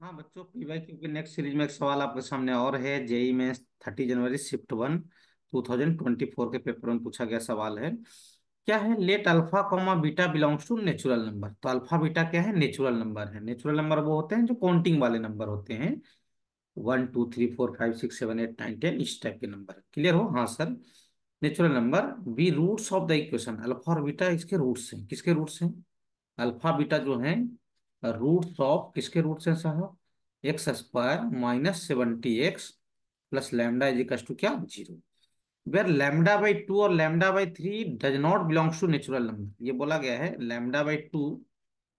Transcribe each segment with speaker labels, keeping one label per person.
Speaker 1: हाँ बच्चों, पीवाईक्यू के नेक्स्ट सीरीज में एक सवाल आपके सामने और है। जेई में 30 जनवरी शिफ्ट 1 2024 के पेपर में पूछा गया सवाल है। क्या है? Let alpha comma beta belongs to natural number. तो अल्फा बीटा क्या है? नेचुरल नंबर है। नेचुरल नंबर वो होते हैं जो काउंटिंग वाले नंबर होते हैं। 1 2 3 4 5 6 7 8 9 10 इस टाइप के नंबर। क्लियर हो? हाँ sir. Natural number be roots of the equation. Alpha और बीटा इसके रूट्स हैं। किसके रूट्स हैं? अल्फा बीटा जो है रूट्स ऑफ किसके रूट्स हैं साहब? X square minus 70x plus lambda is equal to क्या? 0। वेयर लैम्डा/2 और लैम्डा/3 does not belongs to natural number. ये बोला गया है लैम्डा/2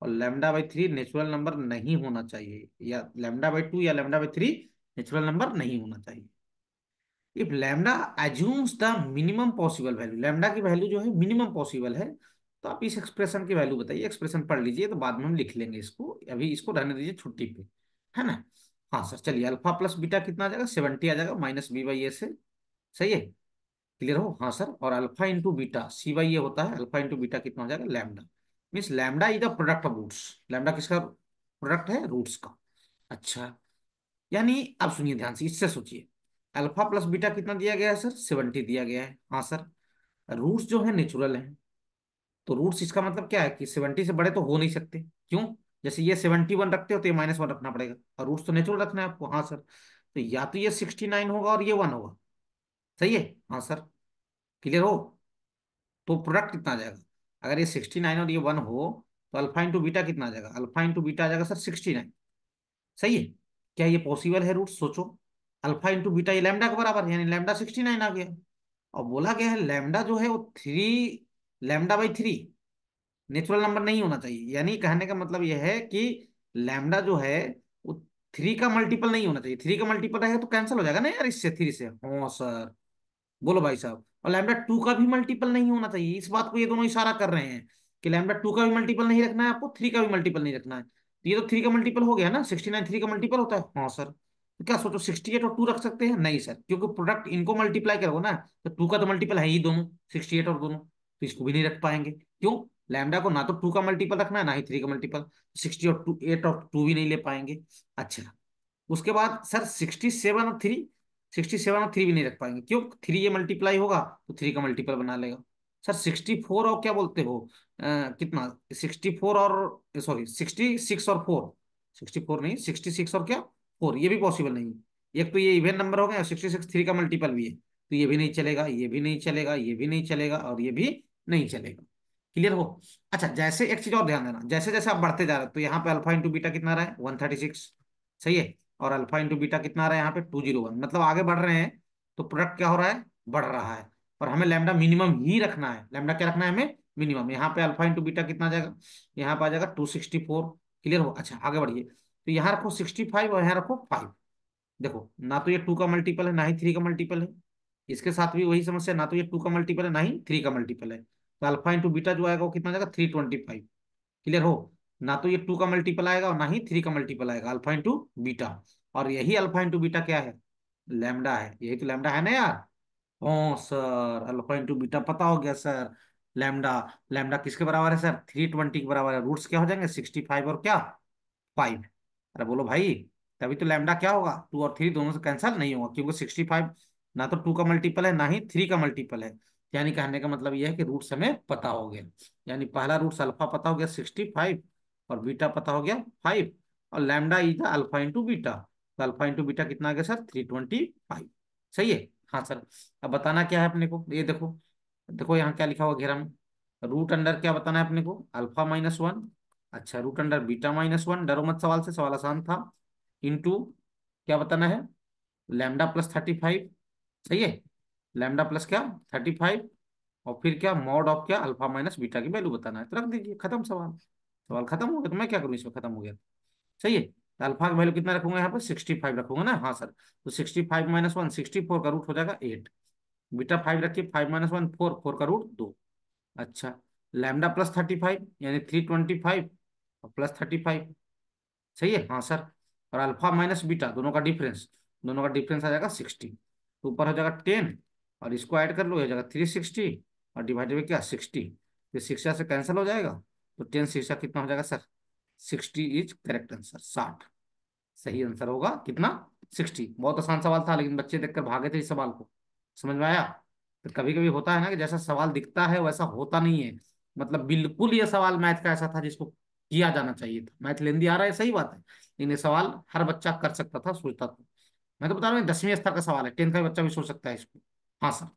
Speaker 1: और लैम्डा/3 नेचुरल नंबर नहीं होना चाहिए, या लैम्डा/2 या लैम्डा/3 नेचुरल नंबर नहीं होना चाहिए। If lambda assumes the minimum possible value, lambda की वैल्यू जो है मिनिमम पॉसिबल है, तो आप इस एक्सप्रेशन की वैल्यू बताइए। एक्सप्रेशन पढ़ लीजिए तो बाद में हम लिख लेंगे इसको, अभी इसको रहने दीजिए छुट्टी पे, है ना। हाँ सर, चलिए अल्फा प्लस बीटा कितना आ जाएगा? 70 आ जाएगा माइनस बी बाई ए से। सही है? क्लियर हो? हाँ सर। और alpha into beta c by a होता है, अल्फा इंटू बीटा कितना हो जाएगा? Lambda. Means lambda is the product of roots. Lambda किसका प्रोडक्ट है? रूट्स का। अच्छा, यानी अब सुनिए ध्यान से, इससे सोचिए। अल्फा प्लस बीटा कितना दिया गया है सर? 70 दिया गया है। हाँ सर। रूट्स जो है नेचुरल है, तो रूट्स इसका मतलब क्या है कि 70 से बड़े तो हो नहीं सकते। क्यों? जैसे ये 71 रखते हो तो ये -1 रखना पड़ेगा, और रूट्स तो नेचुरल रखना है आपको। हाँ सर। तो या तो ये 69 होगा और ये 1 होगा। सही है? हाँ सर। क्लियर हो? तो प्रोडक्ट कितना आ जाएगा? अगर ये 69 और ये 1 हो, तो अल्फा इंटू बीटा कितना आ जाएगा? अल्फा इंटू बीटा आ जाएगा सर 69। सही है? क्या ये पॉसिबल है? रूट सोचो। अल्फा इंटू बीटा ये लैम्डा के बराबर है, यानी लैम्डा 69 आ गया। और बोला गया है लैम्डा जो है वो 3 लैम्डा/3 नेचुरल नंबर नहीं होना चाहिए। यानी कहने का मतलब यह है कि लैम्डा जो है वो 3 का मल्टीपल नहीं होना चाहिए। 3 का मल्टीपल रहेगा तो कैंसिल हो जाएगा ना यार, इससे 3 से। हाँ सर। बोलो भाई साहब। और लैम्डा 2 का भी मल्टीपल नहीं होना चाहिए। इस बात को ये दोनों इशारा कर रहे हैं कि लैम्डा 2 का भी मल्टीपल नहीं रखना है आपको, 3 का भी मल्टीपल नहीं रखना है। तो ये तो 3 का मल्टीपल हो गया ना, 69 3 का मल्टीपल होता है। हाँ सर। तो क्या सोचो, 68 और 2 रख सकते हैं? नहीं सर, क्योंकि प्रोडक्ट इनको मल्टीप्लाई करोगे ना, तो 2 का तो मल्टीपल है ही दोनों, 68 और दोनों, तो इसको भी नहीं रख पाएंगे। क्यों? लैम्डा को ना तो 2 का मल्टीपल रखना है, ना ही 3 का मल्टीपल। 60 और 2 8 और 2 भी नहीं ले पाएंगे। अच्छा, उसके बाद सर 67 और 3 भी नहीं रख पाएंगे। क्यों? 3 ये मल्टीप्लाई होगा तो 3 का मल्टीपल बना लेगा। सर 64 और क्या बोलते हो, कितना? 64 और सॉरी 66 और 4। 64 नहीं, 66 और क्या 4, ये भी पॉसिबल नहीं है। एक तो ये इवन नंबर हो गया और 66 3 का मल्टीपल भी है, तो ये भी नहीं चलेगा, ये भी नहीं चलेगा, ये भी नहीं चलेगा, और ये भी नहीं चलेगा। क्लियर हो? अच्छा, जैसे एक चीज और ध्यान देना, जैसे जैसे आप बढ़ते जा रहे हो तो यहाँ पे अल्फा इंटू बीटा कितना रहा है? 136। सही है? और अल्फा इंटू बीटा कितना आ रहा है यहाँ पे? 201। मतलब आगे बढ़ रहे हैं तो प्रोडक्ट क्या हो रहा है? बढ़ रहा है। और हमें लैम्डा मिनिमम ही रखना है। लैम्डा क्या रखना है हमें? मिनिमम। यहाँ पे अल्फा इंटू बीटा कितना आ जाएगा? यहाँ पे आ जाएगा 264। क्लियर हो? अच्छा, आगे बढ़िए। तो यहाँ रखो 65 और यहाँ रखो 5। देखो, ना तो ये 2 का मल्टीपल है, ना ही 3 का मल्टीपल है। इसके साथ भी वही समस्या, ना तो ये 2 का मल्टीपल है, ना ही 3 का मल्टीपल है। तो अल्फा इंटू बीटा जो आएगा वो कितना आ जाएगा? 325। क्लियर हो? ना तो ये 2 का मल्टीपल आएगा और ना ही 3 का मल्टीपल आएगा, अल्फा इंटू बीटा। और यही अल्फा इंटू बीटा क्या है? लैम्डा है। यही तो लैम्डा है ना यार। हाँ सर, अल्फा इंटू बीटा पता हो गया सर। लैम्डा, लैम्डा किसके बराबर है सर? 320 के बराबर है। रूट्स क्या हो जाएंगे? 65 और क्या 5। अरे बोलो भाई। तभी तो लैम्डा क्या होगा? 2 और 3 दोनों से कैंसिल नहीं होगा, क्योंकि 65 ना तो 2 का मल्टीपल है, ना ही 3 का मल्टीपल है। यानी कहने का मतलब यह है कि रूट्स हमें पता हो गया। यानी पहला रूट्स अल्फा पता हो गया 65, और बीटा पता हो गया 5, और lambda is the alpha into beta. तो अल्फा इंटू बीटा कितना आ गया सर? 325। सही है? हाँ सर। अब बताना क्या है अपने को, ये देखो। देखो यहाँ क्या लिखा हुआ घेरा में। रूट अंडर क्या बताना है अपने को? अल्फा -1। अच्छा, रूट अंडर बीटा -1। डरो मत सवाल से, सवाल आसान था। इंटू क्या बताना है? लैम्डा+35। सही है? लैम्डा प्लस क्या? 35। और फिर क्या? मॉड ऑफ क्या? अल्फा माइनस बीटा की वैल्यू बताना है। तो रख दीजिए, खत्म सवाल। सवाल खत्म हो गया, तो मैं क्या करूँ इसमें? खत्म हो गया। सही है? तो अल्फा की वैल्यू कितना रखूंगा यहाँ पे? 65 रखूंगा ना। हाँ सर। तो 65 - 1 64 का रूट हो जाएगा 8। बीटा 5 रखिए, 5 - 1 4, 4 का रूट 2। अच्छा, लैम्डा+35 यानी 325 और +35। सही है? हाँ सर। और अल्फा माइनस बीटा दोनों का डिफरेंस, दोनों का डिफरेंस आ जाएगा 60। तो ऊपर हो जाएगा 10, और इसको ऐड कर लो, ये हो जाएगा 360, और डिवाइडेड बाई क्या? 60। ये 60 से कैंसिल हो जाएगा। तो 10 60 कितना हो जाएगा सर? 60 is correct answer, 60। सही आंसर होगा कितना, 60। बहुत आसान सवाल था लेकिन बच्चे देखकर भागे थे इस सवाल को। समझ में आया? तो कभी कभी होता है ना कि जैसा सवाल दिखता है वैसा होता नहीं है। मतलब बिल्कुल ये सवाल मैथ का ऐसा था जिसको किया जाना चाहिए था। मैथ लेंदी आ रहा है, सही बात है, लेकिन ये सवाल हर बच्चा कर सकता था, सोचता था। मैं तो बता रहा हूँ 10वीं स्तर का सवाल है, 10th का बच्चा भी सोच सकता है इसको। हाँ सर।